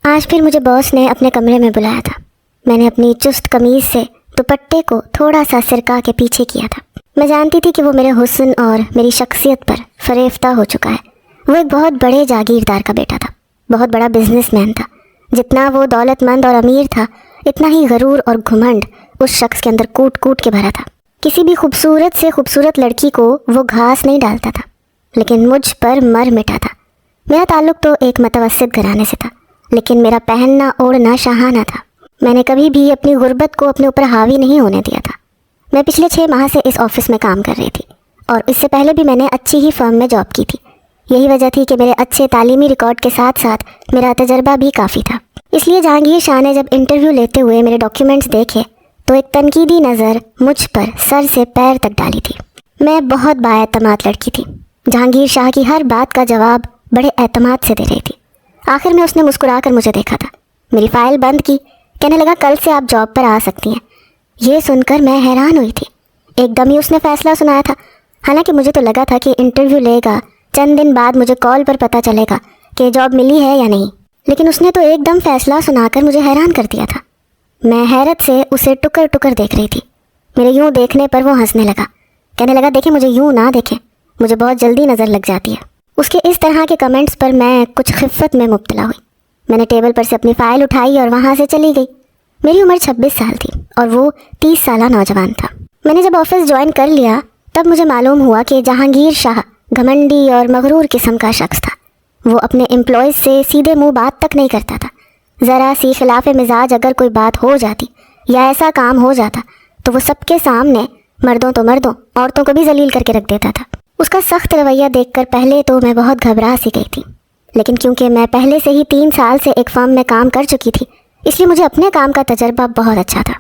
آج پھر مجھے باس نے اپنے کمرے میں بلایا تھا۔ میں نے اپنی چست قمیض سے دوپٹے کو تھوڑا سا سرکا کے پیچھے کیا تھا۔ میں جانتی تھی کہ وہ میرے حسن اور میری شخصیت پر فریفتہ ہو چکا ہے۔ وہ ایک بہت بڑے جاگیردار کا بیٹا تھا، بہت بڑا بزنس مین تھا۔ جتنا وہ دولت مند اور امیر تھا، اتنا ہی غرور اور گھمنڈ اس شخص کے اندر کوٹ کوٹ کے بھرا تھا۔ کسی بھی خوبصورت سے خوبصورت لڑکی کو وہ گھاس نہیں ڈالتا تھا، لیکن مجھ پر مر مٹا تھا۔ میرا تعلق تو ایک متوسط گھرانے سے تھا، لیکن میرا پہننا اوڑھنا شاہانہ تھا۔ میں نے کبھی بھی اپنی غربت کو اپنے اوپر حاوی نہیں ہونے دیا تھا۔ میں پچھلے 6 ماہ سے اس آفس میں کام کر رہی تھی، اور اس سے پہلے بھی میں نے اچھی ہی فرم میں جاب کی تھی۔ یہی وجہ تھی کہ میرے اچھے تعلیمی ریکارڈ کے ساتھ ساتھ میرا تجربہ بھی کافی تھا۔ اس لیے جہانگیر شاہ نے جب انٹرویو لیتے ہوئے میرے ڈاکیومنٹس دیکھے تو ایک تنقیدی نظر مجھ پر سر سے پیر تک ڈالی تھی۔ میں بہت بااعتماد لڑکی تھی۔ جہانگیر شاہ کی ہر بات کا جواب بڑے اعتماد سے دے رہی تھی۔ آخر میں اس نے مسکرا کر مجھے دیکھا تھا، میری فائل بند کی، کہنے لگا کل سے آپ جاب پر آ سکتی ہیں۔ یہ سن کر میں حیران ہوئی تھی۔ ایک دم ہی اس نے فیصلہ سنایا تھا۔ حالانکہ مجھے تو لگا تھا کہ انٹرویو لے گا، چند دن بعد مجھے کال پر پتہ چلے گا کہ جاب ملی ہے یا نہیں، لیکن اس نے تو ایک دم فیصلہ سنا کر مجھے حیران کر دیا تھا۔ میں حیرت سے اسے ٹکر ٹکر دیکھ رہی تھی۔ میرے یوں دیکھنے پر وہ ہنسنے لگا، کہنے لگا دیکھیں مجھے یوں نہ دیکھیں، مجھے بہت جلدی نظر لگ جاتی ہے۔ اس کے اس طرح کے کمنٹس پر میں کچھ خفت میں مبتلا ہوئی۔ میں نے ٹیبل پر سے اپنی فائل اٹھائی اور وہاں سے چلی گئی۔ میری عمر 26 سال تھی اور وہ 30 سالہ نوجوان تھا۔ میں نے جب آفس جوائن کر لیا تب مجھے معلوم ہوا کہ جہانگیر شاہ گھمنڈی اور مغرور قسم کا شخص تھا۔ وہ اپنے امپلائیز سے سیدھے منہ بات تک نہیں کرتا تھا۔ ذرا سی خلاف مزاج اگر کوئی بات ہو جاتی یا ایسا کام ہو جاتا تو وہ سب کے سامنے، مردوں تو مردوں، عورتوں کو بھی ذلیل کر کے رکھ دیتا تھا۔ اس کا سخت رویہ دیکھ کر پہلے تو میں بہت گھبرا سی گئی تھی، لیکن کیونکہ میں پہلے سے ہی 3 سال سے ایک فرم میں کام کر چکی تھی، اس لیے مجھے اپنے کام کا تجربہ بہت اچھا تھا۔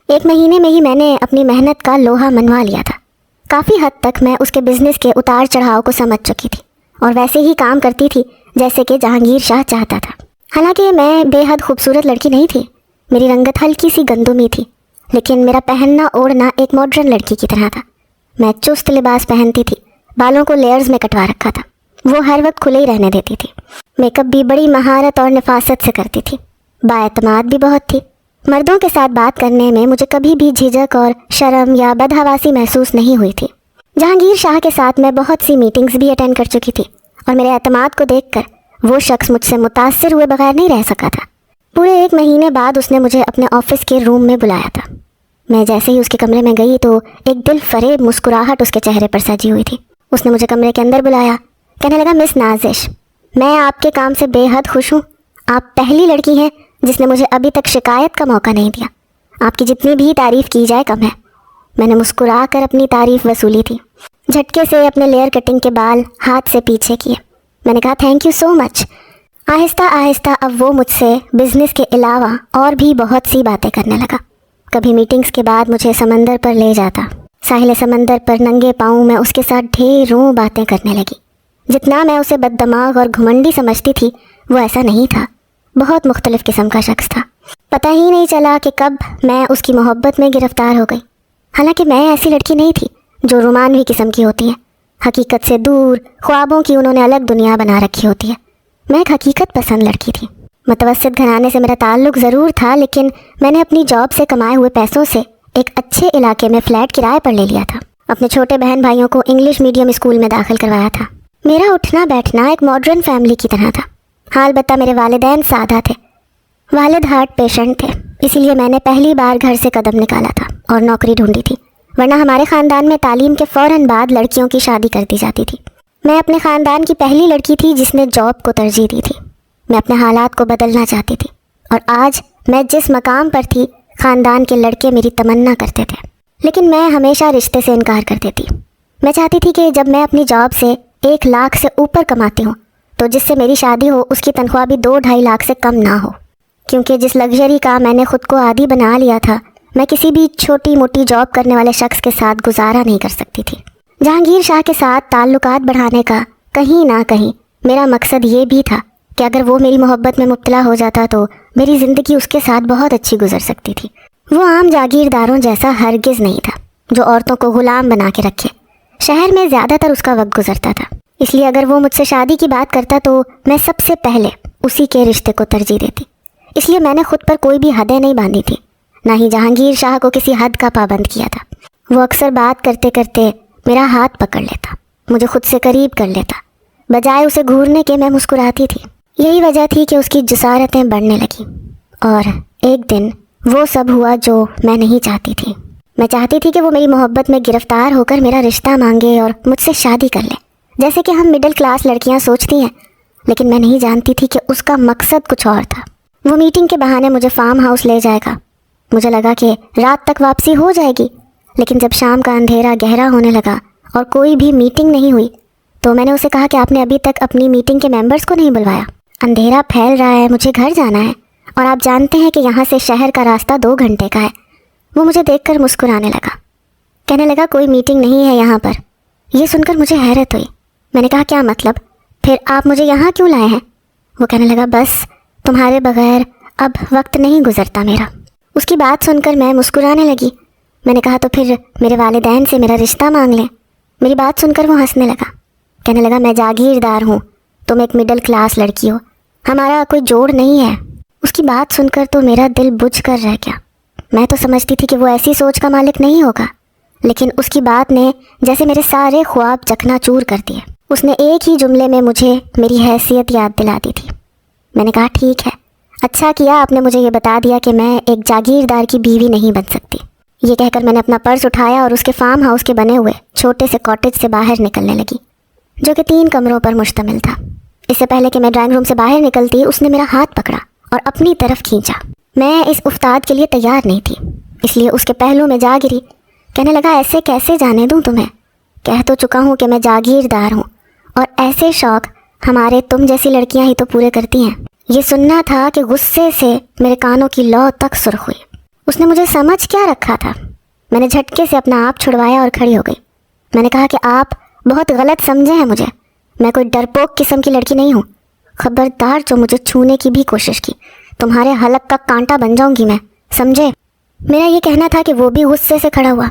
1 مہینے میں ہی میں نے اپنی محنت کا لوہا منوا لیا تھا۔ کافی حد تک میں اس کے بزنس کے اتار چڑھاؤ کو سمجھ چکی تھی اور ویسے ہی کام کرتی تھی جیسے کہ جہانگیر شاہ چاہتا تھا۔ حالانکہ میں بے حد خوبصورت لڑکی نہیں تھی، میری رنگت ہلکی سی گندمی تھی، لیکن میرا پہننا اوڑھنا ایک ماڈرن لڑکی کی طرح تھا۔ میں چست لباس پہنتی تھی، بالوں کو لیئرز میں کٹوا رکھا تھا، وہ ہر وقت کھلے ہی رہنے دیتی تھی۔ میک اپ بھی بڑی مہارت اور نفاست سے کرتی تھی، بااعتماد بھی بہت تھی۔ مردوں کے ساتھ بات کرنے میں مجھے کبھی بھی جھجک اور شرم یا بدحواسی محسوس نہیں ہوئی تھی۔ جہانگیر شاہ کے ساتھ میں بہت سی میٹنگز بھی اٹینڈ کر چکی تھی، اور میرے اعتماد کو دیکھ کر وہ شخص مجھ سے متاثر ہوئے بغیر نہیں رہ سکا تھا۔ پورے 1 مہینے بعد اس نے مجھے اپنے آفس کے روم میں بلایا تھا۔ میں جیسے ہی اس کے کمرے میں گئی تو ایک دل فریب مسکراہٹ اس کے چہرے پر سجی ہوئی تھی۔ اس نے مجھے کمرے کے اندر بلایا، کہنے لگا مس نازش، میں آپ کے کام سے بے حد خوش ہوں۔ آپ پہلی لڑکی ہیں جس نے مجھے ابھی تک شکایت کا موقع نہیں دیا۔ آپ کی جتنی بھی تعریف کی جائے کم ہے۔ میں نے مسکرا کر اپنی تعریف وصولی تھی۔ جھٹکے سے اپنے لیئر کٹنگ کے بال ہاتھ سے پیچھے کیے۔ میں نے کہا تھینک یو سو مچ۔ آہستہ آہستہ اب وہ مجھ سے بزنس کے علاوہ اور بھی بہت سی باتیں کرنے لگا۔ کبھی میٹنگز کے بعد مجھے سمندر پر لے جاتا، ساحل سمندر پر ننگے پاؤں میں اس کے ساتھ ڈھیروں باتیں کرنے لگی۔ جتنا میں اسے بد دماغ اور گھمنڈی سمجھتی تھی وہ ایسا نہیں تھا، بہت مختلف قسم کا شخص تھا۔ پتہ ہی نہیں چلا کہ کب میں اس کی محبت میں گرفتار ہو گئی۔ حالانکہ میں ایسی لڑکی نہیں تھی جو رومانوی قسم کی ہوتی ہے، حقیقت سے دور، خوابوں کی انہوں نے الگ دنیا بنا رکھی ہوتی ہے۔ میں ایک حقیقت پسند لڑکی تھی۔ متوسط گھرانے سے میرا تعلق ضرور تھا، لیکن میں نے اپنی جاب سے کمائے ہوئے پیسوں سے ایک اچھے علاقے میں فلیٹ کرائے پر لے لیا تھا۔ اپنے چھوٹے بہن بھائیوں کو انگلش میڈیم اسکول میں داخل کروایا تھا۔ میرا اٹھنا بیٹھنا ایک ماڈرن فیملی کی طرح تھا۔ حال البتہ میرے والدین سادہ تھے۔ والد ہارٹ پیشنٹ تھے، اسی لیے میں نے پہلی بار گھر سے قدم نکالا تھا اور نوکری ڈھونڈی تھی، ورنہ ہمارے خاندان میں تعلیم کے فوراً بعد لڑکیوں کی شادی کر دی جاتی تھی۔ میں اپنے خاندان کی پہلی لڑکی تھی جس نے جاب کو ترجیح دی تھی۔ میں اپنے حالات کو بدلنا چاہتی تھی، اور آج میں جس مقام پر تھی خاندان کے لڑکے میری تمنا کرتے تھے، لیکن میں ہمیشہ رشتے سے انکار کر دیتی۔ میں چاہتی تھی کہ جب میں اپنی جاب سے 1 لاکھ سے اوپر کماتی ہوں تو جس سے میری شادی ہو اس کی تنخواہ بھی 2-2.5 لاکھ سے کم نہ ہو، کیونکہ جس لگژری کا میں نے خود کو عادی بنا لیا تھا میں کسی بھی چھوٹی موٹی جاب کرنے والے شخص کے ساتھ گزارا نہیں کر سکتی تھی۔ جہانگیر شاہ کے ساتھ تعلقات بڑھانے کا کہیں نہ کہیں میرا مقصد یہ بھی تھا کہ اگر وہ میری محبت میں مبتلا ہو جاتا تو میری زندگی اس کے ساتھ بہت اچھی گزر سکتی تھی۔ وہ عام جاگیرداروں جیسا ہرگز نہیں تھا جو عورتوں کو غلام بنا کے رکھے۔ شہر میں زیادہ تر اس کا وقت گزرتا تھا، اس لیے اگر وہ مجھ سے شادی کی بات کرتا تو میں سب سے پہلے اسی کے رشتے کو ترجیح دیتی۔ اس لیے میں نے خود پر کوئی بھی حدیں نہیں باندھی تھی، نہ ہی جہانگیر شاہ کو کسی حد کا پابند کیا تھا۔ وہ اکثر بات کرتے کرتے میرا ہاتھ پکڑ لیتا، مجھے خود سے قریب کر لیتا، بجائے اسے گھورنے کے میں مسکراتی تھی۔ یہی وجہ تھی کہ اس کی جسارتیں بڑھنے لگیں، اور ایک دن وہ سب ہوا جو میں نہیں چاہتی تھی۔ میں چاہتی تھی کہ وہ میری محبت میں گرفتار ہو کر میرا رشتہ مانگے اور مجھ سے شادی کر لے، جیسے کہ ہم مڈل کلاس لڑکیاں سوچتی ہیں، لیکن میں نہیں جانتی تھی کہ اس کا مقصد کچھ اور تھا۔ وہ میٹنگ کے بہانے مجھے فارم ہاؤس لے جائے گا۔ مجھے لگا کہ رات تک واپسی ہو جائے گی، لیکن جب شام کا اندھیرا گہرا ہونے لگا اور کوئی بھی میٹنگ نہیں ہوئی تو میں نے اسے کہا کہ آپ نے ابھی تک اپنی میٹنگ کے ممبرز کو نہیں بلوایا۔ اندھیرا پھیل رہا ہے، مجھے گھر جانا ہے، اور آپ جانتے ہیں کہ یہاں سے شہر کا راستہ 2 گھنٹے کا ہے۔ وہ مجھے دیکھ کر مسکرانے لگا، کہنے لگا کوئی میٹنگ نہیں ہے یہاں پر۔ یہ سن کر مجھے حیرت ہوئی۔ میں نے کہا کیا مطلب؟ پھر آپ مجھے یہاں کیوں لائے ہیں؟ وہ کہنے لگا بس تمہارے بغیر اب وقت نہیں گزرتا میرا۔ اس کی بات سن کر میں مسکرانے لگی۔ میں نے کہا تو پھر میرے والدین سے میرا رشتہ مانگ لیں۔ میری بات سن کر وہ ہنسنے لگا، کہنے لگا میں جاگیردار ہوں، تم ایک مڈل کلاس لڑکی ہو، ہمارا کوئی جوڑ نہیں ہے۔ اس کی بات سن کر تو میرا دل بجھ کر رہ گیا۔ میں تو سمجھتی تھی کہ وہ ایسی سوچ کا مالک نہیں ہوگا، لیکن اس کی بات نے جیسے میرے سارے خواب چکنا چور کر دیے۔ اس نے ایک ہی جملے میں مجھے میری حیثیت یاد دلا دی تھی۔ میں نے کہا ٹھیک ہے، اچھا کیا آپ نے مجھے یہ بتا دیا کہ میں ایک جاگیردار کی بیوی نہیں بن سکتی۔ یہ کہہ کر میں نے اپنا پرس اٹھایا اور اس کے فارم ہاؤس کے بنے ہوئے چھوٹے سے کاٹیج سے باہر نکلنے لگی، جو کہ 3 کمروں پر مشتمل تھا۔ اس سے پہلے کہ میں ڈرائنگ روم سے باہر نکلتی اس نے میرا ہاتھ پکڑا اور اپنی طرف کھینچا۔ میں اس افتاد کے لیے تیار نہیں تھی، اس لیے اس کے پہلو میں جا گری۔ کہنے لگا ایسے کیسے جانے دوں تمہیں؟ کہہ تو چکا ہوں کہ میں جاگیردار ہوں، اور ایسے شوق ہمارے تم جیسی لڑکیاں ہی تو پورے کرتی ہیں۔ یہ سننا تھا کہ غصے سے میرے کانوں کی لو تک سرخ ہوئی۔ اس نے مجھے سمجھ کیا رکھا تھا؟ میں نے جھٹکے سے اپنا آپ چھڑوایا اور کھڑی ہو گئی۔ میں نے کہا کہ آپ بہت غلط سمجھے ہیں مجھے، میں کوئی ڈرپوک قسم کی لڑکی نہیں ہوں۔ خبردار جو مجھے چھونے کی بھی کوشش کی، تمہارے حلق کا کانٹا بن جاؤں گی میں، سمجھے؟ میرا یہ کہنا تھا کہ وہ بھی غصے سے کھڑا ہوا،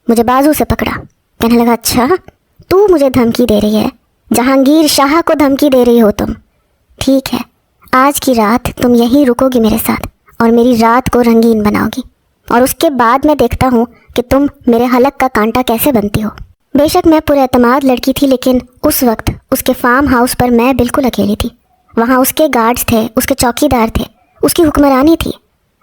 مجھے بازو سے پکڑا، کہنے لگا اچھا تو مجھے دھمکی دے رہی ہے، جہانگیر شاہ کو دھمکی دے رہی ہو تم؟ ٹھیک ہے، آج کی رات تم یہیں رکو گی میرے ساتھ اور میری رات کو رنگین بناؤ گی، اور اس کے بعد میں دیکھتا ہوں کہ تم میرے حلق کا کانٹا کیسے بنتی ہو۔ بے شک میں پر اعتماد لڑکی تھی، لیکن اس وقت اس کے فارم ہاؤس پر میں بالکل اکیلی تھی۔ وہاں اس کے گارڈز تھے، اس کے چوکیدار تھے، اس کی حکمرانی تھی۔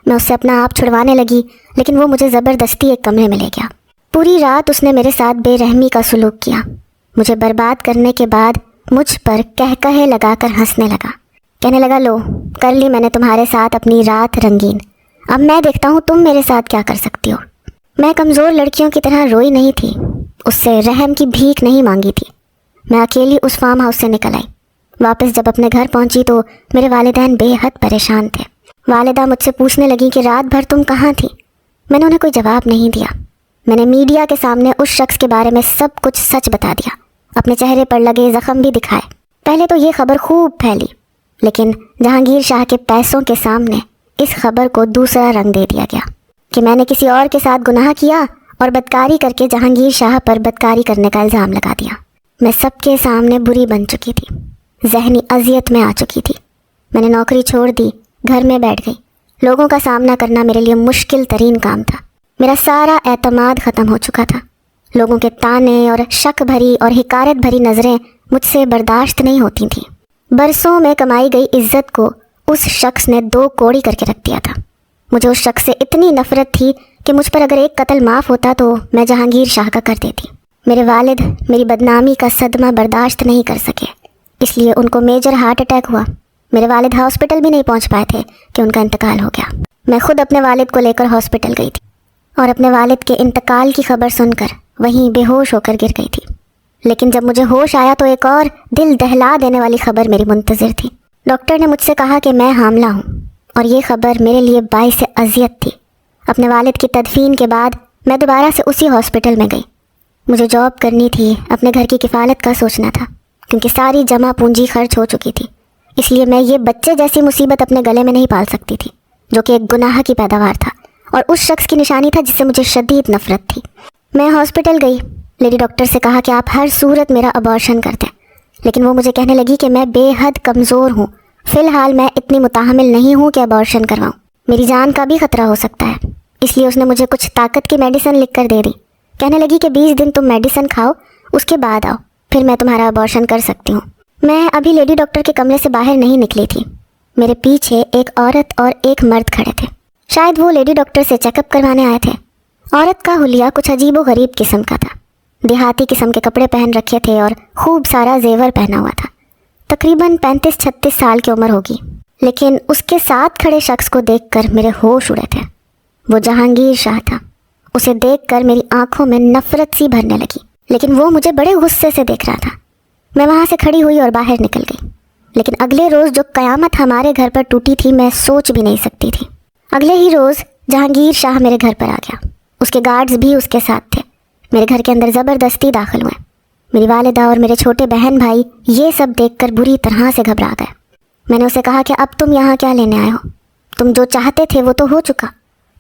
میں اس سے اپنا آپ چھڑوانے لگی، لیکن وہ مجھے زبردستی ایک کمرے میں لے گیا۔ پوری رات اس نے میرے ساتھ بے رحمی کا سلوک کیا۔ مجھے برباد کرنے کے بعد مجھ پر کہے لگا کر ہنسنے لگا، کہنے لگا لو کر لی میں نے تمہارے ساتھ اپنی رات رنگین، اب میں دیکھتا ہوں تم میرے ساتھ کیا کر سکتی ہو۔ میں کمزور لڑکیوں کی طرح روئی نہیں تھی، اس سے رحم کی بھیک نہیں مانگی تھی۔ میں اکیلی اس فارم ہاؤس سے نکل آئی۔ واپس جب اپنے گھر پہنچی تو میرے والدین بے حد پریشان تھے۔ والدہ مجھ سے پوچھنے لگیں کہ رات بھر تم کہاں تھی؟ میں نے انہیں کوئی جواب نہیں دیا۔ میں نے میڈیا کے سامنے اس شخص کے بارے میں سب کچھ سچ بتا دیا، اپنے چہرے پر لگے زخم بھی دکھائے۔ پہلے تو یہ خبر خوب پھیلی، لیکن جہانگیر شاہ کے پیسوں کے سامنے اس خبر کو دوسرا رنگ دے دیا گیا کہ میں نے کسی اور کے ساتھ گناہ کیا اور بدکاری کر کے جہانگیر شاہ پر بدکاری کرنے کا الزام لگا دیا۔ میں سب کے سامنے بری بن چکی تھی، ذہنی اذیت میں آ چکی تھی۔ میں نے نوکری چھوڑ دی، گھر میں بیٹھ گئی۔ لوگوں کا سامنا کرنا میرے لیے مشکل ترین کام تھا۔ میرا سارا اعتماد ختم ہو چکا تھا۔ لوگوں کے تانے اور شک بھری اور حقارت بھری نظریں مجھ سے برداشت نہیں ہوتی تھیں۔ برسوں میں کمائی گئی عزت کو اس شخص نے 2 کوڑی کر کے رکھ دیا تھا۔ مجھے اس شخص سے اتنی نفرت تھی کہ مجھ پر اگر ایک قتل معاف ہوتا تو میں جہانگیر شاہ کا کر دیتی۔ میرے والد میری بدنامی کا صدمہ برداشت نہیں کر سکے، اس لیے ان کو میجر ہارٹ اٹیک ہوا۔ میرے والد ہاسپٹل بھی نہیں پہنچ پائے تھے کہ ان کا انتقال ہو گیا۔ میں خود اپنے والد کو لے کر ہاسپٹل گئی تھی اور اپنے والد کے انتقال کی خبر سن کر وہیں بے ہوش ہو کر گر گئی تھی۔ لیکن جب مجھے ہوش آیا تو ایک اور دل دہلا دینے والی خبر میری منتظر تھی۔ ڈاکٹر نے مجھ سے کہا کہ میں حاملہ ہوں، اور یہ خبر میرے لیے باعث اذیت تھی۔ اپنے والد کی تدفین کے بعد میں دوبارہ سے اسی ہاسپٹل میں گئی۔ مجھے جاب کرنی تھی، اپنے گھر کی کفالت کا سوچنا تھا، کیونکہ ساری جمع پونجی خرچ ہو چکی تھی۔ اس لیے میں یہ بچے جیسی مصیبت اپنے گلے میں نہیں پال سکتی تھی، جو کہ ایک گناہ کی پیداوار تھا اور اس شخص کی نشانی تھا جس سے مجھے شدید نفرت تھی۔ میں ہاسپٹل گئی، لیڈی ڈاکٹر سے کہا کہ آپ ہر صورت میرا ابارشن کر دیں، لیکن وہ مجھے کہنے لگی کہ میں بے حد کمزور ہوں فی الحال میں اتنی متحمل نہیں ہوں کہ ابارشن کرواؤں، میری جان کا بھی خطرہ ہو سکتا ہے۔ اس لیے اس نے مجھے کچھ طاقت کی میڈیسن لکھ کر دے دی، کہنے لگی کہ 20 دن تم میڈیسن کھاؤ، اس کے بعد آؤ، پھر میں تمہارا ابارشن کر سکتی ہوں۔ میں ابھی لیڈی ڈاکٹر کے کمرے سے باہر نہیں نکلی تھی، میرے پیچھے ایک عورت اور ایک مرد کھڑے تھے، شاید وہ لیڈی ڈاکٹر سے چیک اپ کروانے آئے تھے۔ عورت کا حلیہ کچھ عجیب و غریب قسم کا تھا، دیہاتی قسم کے کپڑے پہن رکھے تھے اور خوب سارا زیور پہنا ہوا تھا۔ تقریباً 35-36 سال کی عمر ہوگی، لیکن اس کے ساتھ کھڑے شخص کو دیکھ کر میرے ہوش اڑے تھے۔ وہ جہانگیر شاہ تھا۔ اسے دیکھ کر میری آنکھوں میں نفرت سی بھرنے لگی، لیکن وہ مجھے بڑے غصے سے دیکھ رہا تھا۔ میں وہاں سے کھڑی ہوئی اور باہر نکل گئی، لیکن اگلے روز جو قیامت ہمارے گھر پر ٹوٹی تھی میں سوچ بھی نہیں سکتی تھی۔ اگلے ہی روز جہانگیر شاہ میرے گھر پر آ گیا، اس کے گارڈز بھی اس کے ساتھ تھے۔ میرے گھر کے اندر زبردستی داخل ہوئے۔ میری والدہ اور میرے چھوٹے بہن بھائی یہ سب دیکھ کر بری طرح سے گھبرا گئے۔ میں نے اسے کہا کہ اب تم یہاں کیا لینے آئے ہو؟ تم جو چاہتے تھے وہ تو ہو چکا،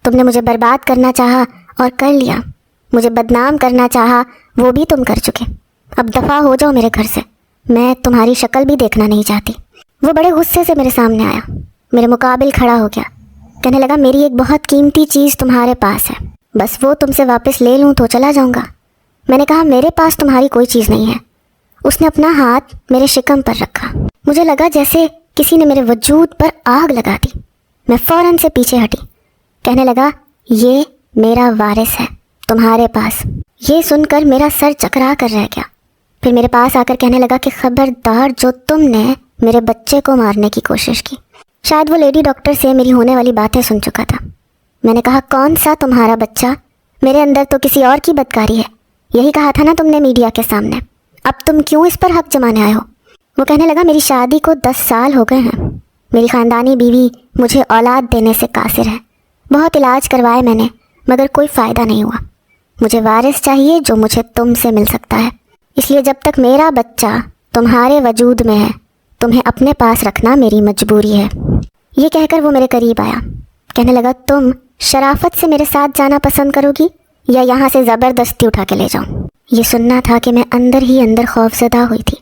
تم نے مجھے برباد کرنا چاہا اور کر لیا، مجھے بدنام کرنا چاہا وہ بھی تم کر چکے، اب دفع ہو جاؤ میرے گھر سے، میں تمہاری شکل بھی دیکھنا نہیں چاہتی۔ وہ بڑے غصے سے میرے سامنے آیا، میرے مقابل کھڑا ہو گیا، کہنے لگا میری ایک بہت قیمتی چیز تمہارے پاس ہے، بس وہ تم سے واپس لے لوں تو چلا جاؤں گا۔ میں نے کہا میرے پاس تمہاری کوئی چیز نہیں ہے۔ اس نے اپنا ہاتھ میرے شکم پر رکھا، مجھے لگا جیسے کسی نے میرے وجود پر آگ لگا دی۔ میں فوراً سے پیچھے ہٹی، کہنے لگا یہ میرا وارث ہے تمہارے پاس۔ یہ سن کر میرا سر چکرا کر رہ گیا، پھر میرے پاس آ کر کہنے لگا کہ خبردار جو تم نے میرے بچے کو مارنے کی کوشش کی۔ شاید وہ لیڈی ڈاکٹر سے میری ہونے والی باتیں سن چکا تھا۔ میں نے کہا کون سا تمہارا بچہ؟ میرے اندر تو کسی اور کی بدکاری ہے، یہی کہا تھا نا تم نے میڈیا کے سامنے، اب تم کیوں اس پر حق جمانے آئے ہو؟ وہ کہنے لگا میری شادی کو 10 سال ہو گئے ہیں، میری خاندانی بیوی مجھے اولاد دینے سے قاصر ہے، بہت علاج کروائے میں نے مگر کوئی فائدہ نہیں ہوا، مجھے وارث چاہیے جو مجھے تم سے مل سکتا ہے، اس لیے جب تک میرا بچہ تمہارے وجود میں ہے تمہیں اپنے پاس رکھنا میری مجبوری ہے۔ یہ کہہ کر وہ میرے قریب آیا، کہنے لگا تم شرافت سے میرے ساتھ جانا پسند کرو گی یا یہاں سے زبردستی اٹھا کے لے جاؤں؟ یہ سننا تھا کہ میں اندر ہی اندر خوفزدہ ہوئی تھی۔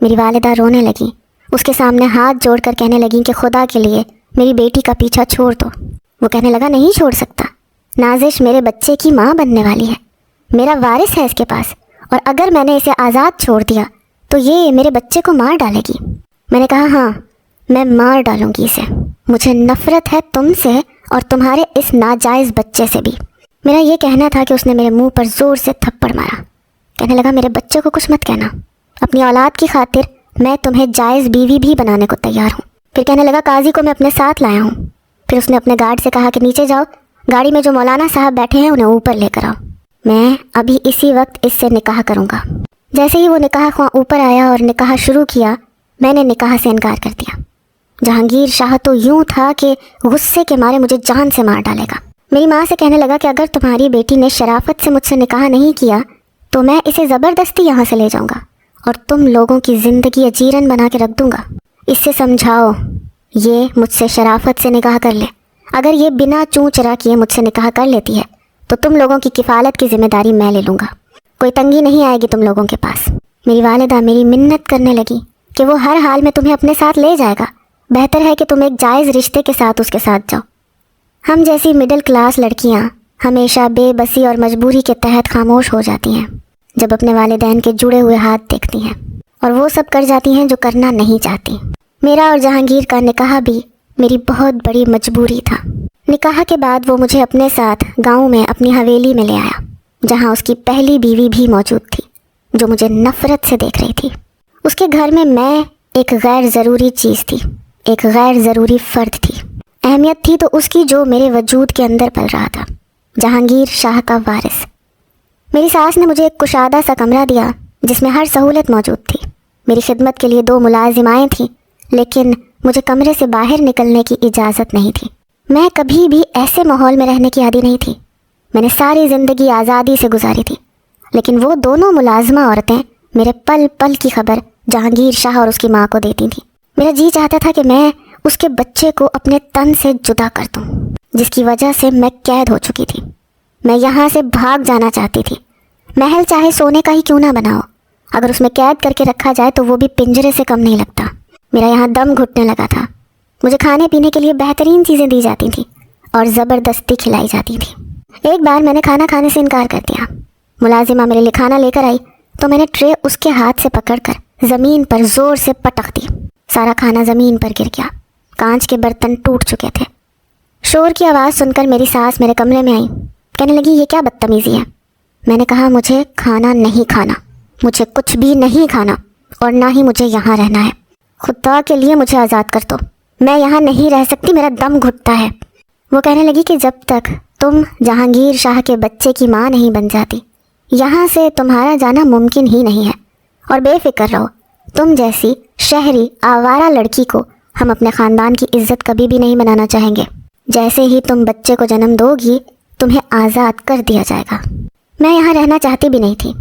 میری والدہ رونے لگی، اس کے سامنے ہاتھ جوڑ کر کہنے لگیں کہ خدا کے لیے میری بیٹی کا پیچھا چھوڑ دو۔ وہ کہنے لگا نہیں چھوڑ سکتا، نازش میرے بچے کی ماں بننے والی ہے، میرا وارث ہے اس کے پاس، اور اگر میں نے اسے آزاد چھوڑ دیا تو یہ میرے بچے کو مار ڈالے گی۔ میں نے کہا ہاں میں مار ڈالوں گی اسے، مجھے نفرت ہے تم سے اور تمہارے اس ناجائز بچے سے بھی۔ میرا یہ کہنا تھا کہ اس نے میرے منہ پر زور سے تھپڑ مارا، کہنے لگا میرے بچے کو کچھ مت کہنا، اپنی اولاد کی خاطر میں تمہیں جائز بیوی بھی بنانے کو تیار ہوں۔ پھر کہنے لگا قاضی کو میں اپنے ساتھ لایا ہوں۔ پھر اس نے اپنے گارڈ سے کہا کہ نیچے جاؤ، گاڑی میں جو مولانا صاحب بیٹھے ہیں انہیں اوپر لے کر آؤ، میں ابھی اسی وقت اس سے نکاح کروں گا۔ جیسے ہی وہ نکاح خواہ اوپر آیا اور نکاح شروع کیا، میں نے نکاح سے انکار کر دیا۔ جہانگیر شاہ تو یوں تھا کہ غصے کے مارے مجھے جان سے مار ڈالے گا۔ میری ماں سے کہنے لگا کہ اگر تمہاری بیٹی نے شرافت سے مجھ سے نکاح نہیں کیا تو میں اسے زبردستی یہاں سے لے جاؤں گا اور تم لوگوں کی زندگی اجیرن بنا کے رکھ دوں گا۔ اس سے سمجھاؤ یہ مجھ سے شرافت سے نکاح کر لے، اگر یہ بنا چوں چرا کیے مجھ سے نکاح کر لیتی ہے تو تم لوگوں کی کفالت کی ذمہ داری میں لے لوں گا، کوئی تنگی نہیں آئے گی تم لوگوں کے پاس۔ میری والدہ میری منت کرنے لگی کہ وہ ہر حال میں تمہیں اپنے ساتھ لے جائے گا، بہتر ہے کہ تم ایک جائز رشتے کے ساتھ اس کے ساتھ جاؤ۔ ہم جیسی مڈل کلاس لڑکیاں ہمیشہ بے بسی اور مجبوری کے تحت خاموش ہو جاتی ہیں جب اپنے والدین کے جڑے ہوئے ہاتھ دیکھتی ہیں، اور وہ سب کر جاتی ہیں جو کرنا نہیں چاہتی۔ میرا اور جہانگیر کا نکاح بھی میری بہت بڑی مجبوری تھا۔ نکاح کے بعد وہ مجھے اپنے ساتھ گاؤں میں اپنی حویلی میں لے آیا، جہاں اس کی پہلی بیوی بھی موجود تھی جو مجھے نفرت سے دیکھ رہی تھی۔ اس کے گھر میں ایک غیر ضروری چیز تھی، ایک غیر ضروری فرد تھی۔ اہمیت تھی تو اس کی جو میرے وجود کے اندر پل رہا تھا، جہانگیر شاہ کا وارث۔ میری ساس نے مجھے ایک کشادہ سا کمرہ دیا جس میں ہر سہولت موجود تھی۔ میری خدمت کے لیے 2 ملازمائیں تھیں، لیکن مجھے کمرے سے باہر نکلنے کی اجازت نہیں تھی۔ میں کبھی بھی ایسے ماحول میں رہنے کی عادی نہیں تھی، میں نے ساری زندگی آزادی سے گزاری تھی، لیکن وہ دونوں ملازمہ عورتیں میرے پل پل کی خبر جہانگیر شاہ اور اس کی ماں کو دیتی تھیں۔ میرا جی چاہتا تھا کہ میں اس کے بچے کو اپنے تن سے جدا کر دوں، جس کی وجہ سے میں قید ہو چکی تھی۔ میں یہاں سے بھاگ جانا چاہتی تھی۔ محل چاہے سونے کا ہی کیوں نہ بناؤ، اگر اس میں قید کر کے رکھا جائے تو وہ بھی پنجرے سے کم نہیں لگتا۔ میرا یہاں دم گھٹنے لگا تھا. مجھے کھانے پینے کے لیے بہترین چیزیں دی جاتی تھیں اور زبردستی کھلائی جاتی تھیں. ایک بار میں نے کھانا کھانے سے انکار کر دیا. ملازمہ میرے لیے کھانا لے کر آئی تو میں نے ٹرے اس کے ہاتھ سے پکڑ کر زمین پر زور سے پٹک دی. سارا کھانا زمین پر گر گیا. کانچ کے برتن ٹوٹ چکے تھے. شور کی آواز سن کر میری ساس میرے کمرے میں آئی. کہنے لگی یہ کیا بدتمیزی ہے. میں نے کہا مجھے کھانا نہیں کھانا, مجھے کچھ بھی نہیں کھانا اور نہ ہی مجھے یہاں رہنا ہے. خدا کے لیے مجھے آزاد کر دو, میں یہاں نہیں رہ سکتی, میرا دم گھٹتا ہے. وہ کہنے لگی کہ جب تک تم جہانگیر شاہ کے بچے کی ماں نہیں بن جاتی یہاں سے تمہارا جانا ممکن ہی نہیں ہے. اور بے فکر رہو, تم جیسی شہری آوارہ لڑکی کو ہم اپنے خاندان کی عزت کبھی بھی نہیں بنانا چاہیں گے. جیسے ہی تم بچے کو جنم دو گی تمہیں آزاد کر دیا جائے گا. میں یہاں رہنا چاہتی بھی نہیں تھی.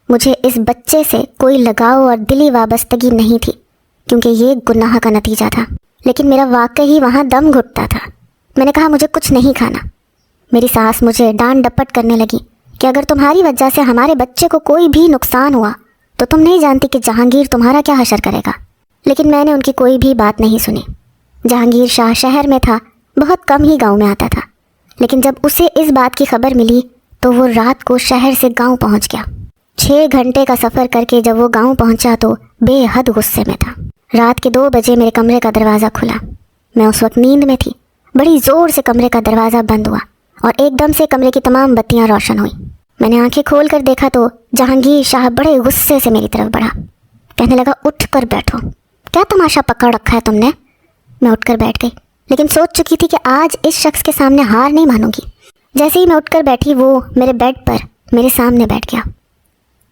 مجھے اس بچے سے کوئی لگاؤ اور دلی وابستگی نہیں تھی کیونکہ یہ گناہ کا نتیجہ تھا. لیکن میرا واقعی وہاں دم گھٹتا تھا. میں نے کہا مجھے کچھ نہیں کھانا. میری ساس مجھے ڈانٹ ڈپٹ کرنے لگی کہ اگر تمہاری وجہ سے ہمارے بچے کو کوئی بھی نقصان ہوا تو تم نہیں جانتی کہ جہانگیر تمہارا کیا حشر کرے گا. لیکن میں نے ان کی کوئی بھی بات نہیں سنی. جہانگیر شاہ شہر میں تھا, بہت کم ہی گاؤں میں آتا تھا. لیکن جب اسے اس بات کی خبر ملی تو وہ رات کو شہر سے گاؤں پہنچ گیا. 6 گھنٹے کا سفر کر کے جب وہ گاؤں پہنچا تو بے حد غصے میں تھا. رات کے 2 بجے میرے کمرے کا دروازہ کھلا. میں اس وقت نیند میں تھی. بڑی زور سے کمرے کا دروازہ بند ہوا اور ایک دم سے کمرے کی تمام بتیاں روشن ہوئیں. میں نے آنکھیں کھول کر دیکھا تو جہانگیر شاہ بڑے غصے سے میری طرف بڑھا. کہنے لگا اٹھ کر بیٹھو, کیا تماشا پکڑ رکھا ہے تم نے. میں اٹھ کر بیٹھ گئی لیکن سوچ چکی تھی کہ آج اس شخص کے سامنے ہار نہیں مانوں گی. جیسے ہی میں اٹھ کر بیٹھی وہ میرے بیڈ پر میرے سامنے بیٹھ گیا.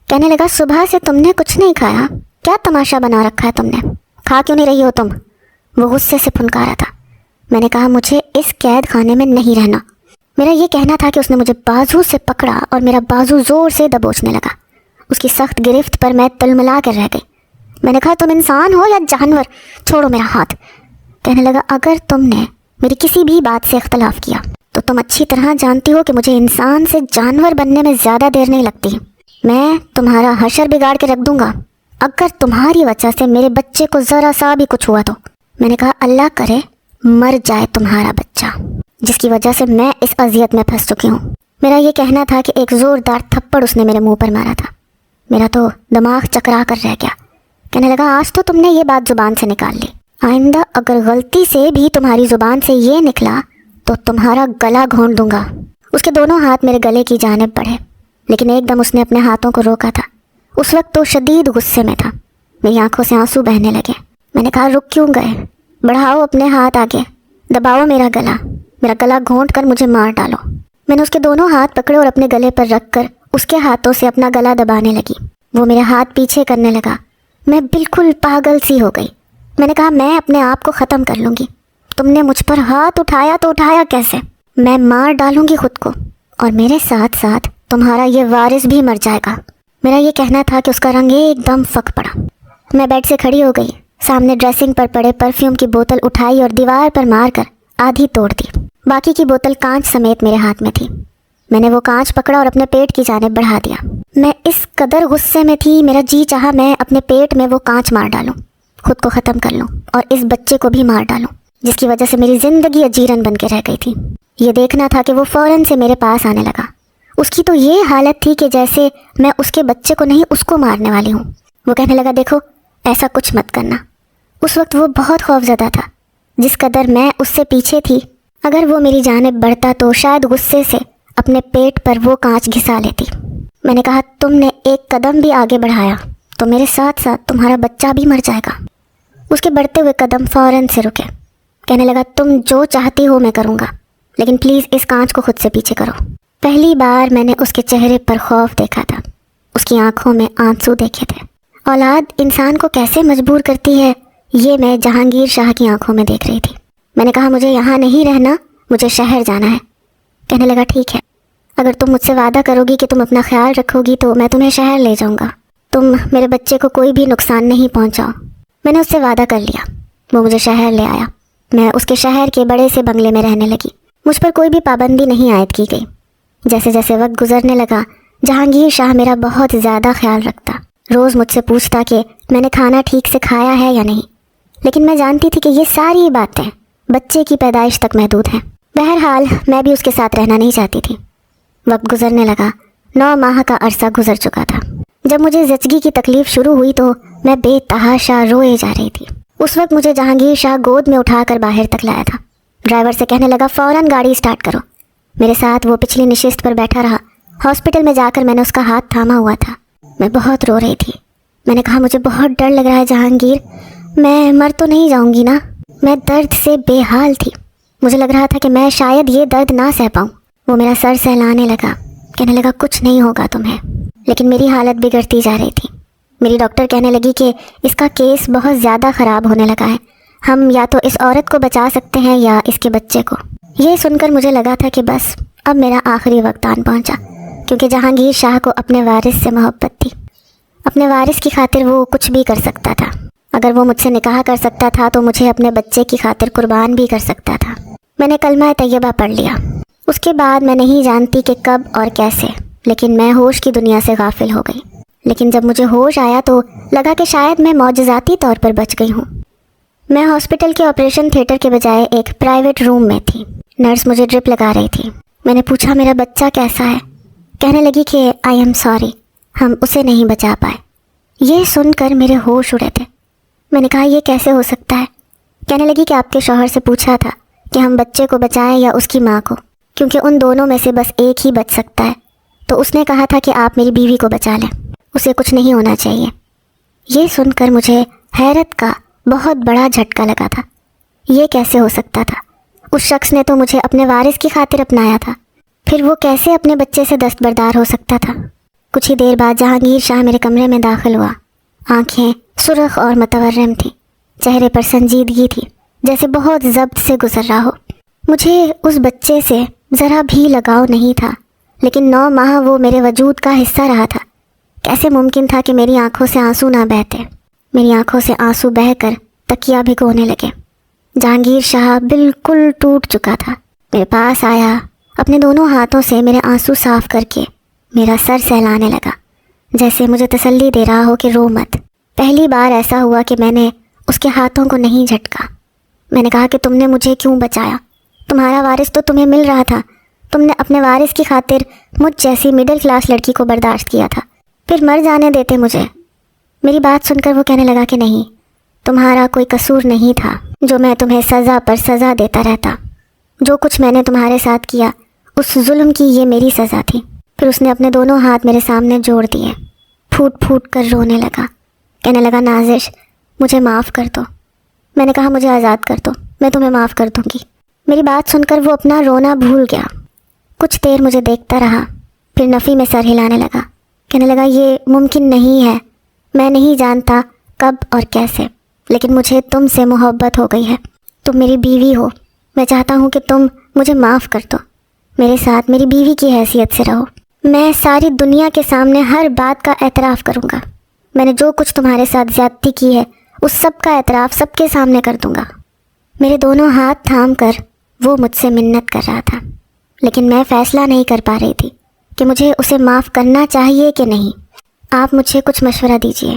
کہنے لگا صبح سے تم نے کچھ نہیں کھایا, کیا تماشا بنا رکھا ہے تم نے, کھا کیوں نہیں رہی ہو تم. وہ غصے سے پھنکارا تھا. میں نے کہا مجھے اس قید خانے میں نہیں رہنا. میرا یہ کہنا تھا کہ اس نے مجھے بازو سے پکڑا اور میرا بازو زور سے دبوچنے لگا. اس کی سخت گرفت پر میں تلملا کر رہ گئی. میں نے کہا تم انسان ہو یا جانور, چھوڑو میرا ہاتھ. کہنے لگا اگر تم نے میری کسی بھی بات سے اختلاف کیا تو تم اچھی طرح جانتی ہو کہ مجھے انسان سے جانور بننے میں زیادہ دیر نہیں لگتی. میں تمہارا حشر بگاڑ کے رکھ دوں گا اگر تمہاری وجہ سے میرے بچے کو ذرا سا بھی کچھ ہوا تو. میں نے کہا اللہ کرے مر جائے تمہارا بچہ جس کی وجہ سے میں اس اذیت میں پھنس چکی ہوں. میرا یہ کہنا تھا کہ ایک زوردار تھپڑ اس نے میرے منہ پر مارا تھا. میرا تو دماغ چکرا کر رہ گیا. کہنے لگا آج تو تم نے یہ بات زبان سے نکال لی, آئندہ اگر غلطی سے بھی تمہاری زبان سے یہ نکلا تو تمہارا گلا گھونٹ دوں گا. اس کے دونوں ہاتھ میرے گلے کی جانب بڑھے لیکن ایک دم اس نے اپنے ہاتھوں کو روکا تھا. اس وقت تو شدید غصے میں تھا. میری آنکھوں سے آنسو بہنے لگے. میں نے کہا رک کیوں گئے, بڑھاؤ اپنے ہاتھ آگے, دباؤ میرا گلا گھونٹ کر مجھے مار ڈالو. میں نے اس کے دونوں ہاتھ پکڑے اور اپنے گلے پر رکھ کر اس کے ہاتھوں سے اپنا گلا دبانے لگی. وہ میرے ہاتھ پیچھے کرنے لگا. میں بالکل پاگل سی ہو گئی. میں نے کہا میں اپنے آپ کو ختم کر لوں گی. تم نے مجھ پر ہاتھ اٹھایا تو اٹھایا کیسے؟ میں مار ڈالوں گی خود کو اور میرے ساتھ ساتھ تمہارا یہ وارث بھی مر جائے گا. میرا یہ کہنا تھا کہ اس کا رنگ ایک دم پھک پڑا. میں بیڈ سے کھڑی ہو گئی. سامنے ڈریسنگ پر پڑے پرفیوم کی بوتل اٹھائی اور دیوار پر مار کر آدھی توڑ دی. باقی کی بوتل کانچ سمیت میرے ہاتھ میں تھی. میں نے وہ کانچ پکڑا اور اپنے پیٹ کی جانب بڑھا دیا. میں اس قدر غصے میں تھی, میرا جی چاہا میں اپنے پیٹ میں وہ کانچ مار ڈالوں, خود کو ختم کر لوں اور اس بچے کو بھی مار ڈالوں جس کی وجہ سے میری زندگی اجیرن بن کے رہ گئی تھی. یہ دیکھنا تھا کہ وہ فوراً سے میرے پاس آنے لگا. اس کی تو یہ حالت تھی کہ جیسے میں اس کے بچے کو نہیں اس کو مارنے والی ہوں. وہ کہنے لگا دیکھو ایسا کچھ مت کرنا. اس وقت وہ بہت خوفزدہ تھا. جس قدر میں اس سے پیچھے تھی, اگر وہ میری جانب بڑھتا تو شاید غصے سے اپنے پیٹ پر وہ کانچ گھسا لیتی. میں نے کہا تم نے ایک قدم بھی آگے بڑھایا تو میرے ساتھ ساتھ تمہارا بچہ بھی مر جائے گا. اس کے بڑھتے ہوئے قدم فوراً سے رکے. کہنے لگا تم جو چاہتی ہو میں کروں گا لیکن پلیز اس کانچ کو خود سے پیچھے کرو. پہلی بار میں نے اس کے چہرے پر خوف دیکھا تھا. اس کی آنکھوں میں آنسو دیکھے تھے. اولاد انسان کو کیسے مجبور کرتی ہے یہ میں جہانگیر شاہ کی آنکھوں میں دیکھ رہی تھی. میں نے کہا مجھے یہاں نہیں رہنا, مجھے شہر جانا ہے. کہنے لگا ٹھیک ہے, اگر تم مجھ سے وعدہ کرو گی کہ تم اپنا خیال رکھو گی تو میں تمہیں شہر لے جاؤں گا. تم میرے بچے کو کوئی بھی نقصان نہیں پہنچاؤ. میں نے اس سے وعدہ کر لیا. وہ مجھے شہر لے آیا. میں اس کے شہر کے بڑے سے بنگلے میں رہنے لگی. مجھ پر کوئی بھی پابندی نہیں عائد کی گئی. جیسے جیسے وقت گزرنے لگا جہانگیر شاہ میرا بہت زیادہ خیال رکھتا. روز مجھ سے پوچھتا کہ میں نے کھانا ٹھیک سے کھایا ہے یا نہیں. لیکن میں جانتی تھی کہ یہ ساری باتیں بچے کی پیدائش تک محدود ہیں۔ بہرحال میں بھی اس کے ساتھ رہنا نہیں چاہتی تھی۔ وقت گزرنے لگا، 9 ماہ کا عرصہ گزر چکا تھا۔ جب مجھے زچگی کی تکلیف شروع ہوئی تو میں بے تحاشا روئے جا رہی تھی۔ اس وقت مجھے جہانگیر شاہ گود میں اٹھا کر باہر تک لایا تھا۔ ڈرائیور سے کہنے لگا فوراً گاڑی اسٹارٹ کرو۔ میرے ساتھ وہ پچھلی نشست پر بیٹھا رہا۔ ہاسپٹل میں جا کر میں نے اس کا ہاتھ تھاما ہوا تھا۔ میں بہت رو رہی تھی۔ میں نے کہا مجھے بہت ڈر لگ رہا ہے جہانگیر، میں مر تو نہیں جاؤں گی نا؟ میں درد سے بے حال تھی۔ مجھے لگ رہا تھا کہ میں شاید یہ درد نہ سہ پاؤں۔ وہ میرا سر سہلانے لگا، کہنے لگا کچھ نہیں ہوگا تمہیں، لیکن میری حالت بگڑتی جا رہی تھی۔ میری ڈاکٹر کہنے لگی کہ اس کا کیس بہت زیادہ خراب ہونے لگا ہے، ہم یا تو اس عورت کو بچا سکتے ہیں یا اس کے بچے کو۔ یہ سن کر مجھے لگا تھا کہ بس اب میرا آخری وقت آن پہنچا، کیونکہ جہانگیر شاہ کو اپنے وارث سے محبت تھی۔ اپنے وارث کی خاطر وہ کچھ بھی کر سکتا تھا۔ اگر وہ مجھ سے نکاح کر سکتا تھا تو مجھے اپنے بچے کی خاطر قربان بھی کر سکتا تھا۔ میں نے کلمہ طیبہ پڑھ لیا۔ اس کے بعد میں نہیں جانتی کہ کب اور کیسے، لیکن میں ہوش کی دنیا سے غافل ہو گئی۔ لیکن جب مجھے ہوش آیا تو لگا کہ شاید میں معجزاتی طور پر بچ گئی ہوں۔ میں ہاسپٹل کے آپریشن تھیٹر کے بجائے ایک پرائیویٹ روم میں تھی۔ نرس مجھے ڈرپ لگا رہی تھی۔ میں نے پوچھا میرا بچہ کیسا ہے؟ کہنے لگی کہ آئی ایم سوری، ہم اسے نہیں بچا پائے۔ یہ سن کر میرے ہوش اڑے تھے۔ میں نے کہا یہ کیسے ہو سکتا ہے؟ کہنے لگی کہ آپ کے شوہر سے پوچھا تھا کہ ہم بچے کو بچائیں یا اس کی ماں کو، کیونکہ ان دونوں میں سے بس ایک ہی بچ سکتا ہے، تو اس نے کہا تھا کہ آپ میری بیوی کو بچا لیں، اسے کچھ نہیں ہونا چاہیے۔ یہ سن کر مجھے حیرت کا بہت بڑا جھٹکا لگا تھا۔ یہ کیسے ہو سکتا تھا؟ اس شخص نے تو مجھے اپنے وارث کی خاطر اپنایا تھا، پھر وہ کیسے اپنے بچے سے دستبردار ہو سکتا تھا؟ کچھ ہی دیر بعد جہانگیر شاہ میرے کمرے میں داخل ہوا۔ آنکھیں سرخ اور متورم تھیں، چہرے پر سنجیدگی تھی، جیسے بہت ضبط سے گزر رہا ہو۔ مجھے اس بچے سے ذرا بھی لگاؤ نہیں تھا، لیکن 9 ماہ وہ میرے وجود کا حصہ رہا تھا۔ کیسے ممکن تھا کہ میری آنکھوں سے آنسو نہ بہتے؟ میری آنکھوں سے آنسو بہہ کر تکیا بھگونے لگے۔ جہانگیر شاہ بالکل ٹوٹ چکا تھا۔ میرے پاس آیا، اپنے دونوں ہاتھوں سے میرے آنسو صاف کر کے میرا سر سہلانے لگا، جیسے مجھے تسلی دے رہا ہو کہ رو مت۔ پہلی بار ایسا ہوا کہ میں نے اس کے ہاتھوں کو نہیں جھٹکا۔ میں نے کہا کہ تم نے مجھے کیوں بچایا؟ تمہارا وارث تو تمہیں مل رہا تھا، تم نے اپنے وارث کی خاطر مجھ جیسی مڈل کلاس لڑکی کو برداشت کیا تھا، پھر مر جانے دیتے مجھے۔ میری بات سن کر وہ کہنے لگا کہ نہیں، تمہارا کوئی قصور نہیں تھا جو میں تمہیں سزا پر سزا دیتا رہتا۔ جو کچھ میں نے تمہارے ساتھ کیا اس ظلم کی یہ میری سزا تھی۔ پھر اس نے اپنے دونوں ہاتھ میرے سامنے جوڑ دیے، پھوٹ پھوٹ کر رونے لگا، کہنے لگا نازش مجھے معاف کر دو۔ میں نے کہا مجھے آزاد کر دو، میں تمہیں معاف کر دوں گی۔ میری بات سن کر وہ اپنا رونا بھول گیا۔ کچھ دیر مجھے دیکھتا رہا، پھر نفی میں سر ہلانے لگا، کہنے لگا یہ ممکن نہیں ہے، میں نہیں جانتا کب اور کیسے، لیکن مجھے تم سے محبت ہو گئی ہے، تم میری بیوی ہو، میں چاہتا ہوں کہ تم مجھے معاف کر دو، میرے ساتھ میری بیوی کی حیثیت سے رہو، میں ساری دنیا کے سامنے ہر بات کا اعتراف کروں گا، میں نے جو کچھ تمہارے ساتھ زیادتی کی ہے اس سب کا اعتراف سب کے سامنے کر دوں گا۔ میرے دونوں ہاتھ تھام کر وہ مجھ سے منت کر رہا تھا، لیکن میں فیصلہ نہیں کر پا رہی تھی کہ مجھے اسے معاف کرنا چاہیے کہ نہیں۔ آپ مجھے کچھ مشورہ دیجیے۔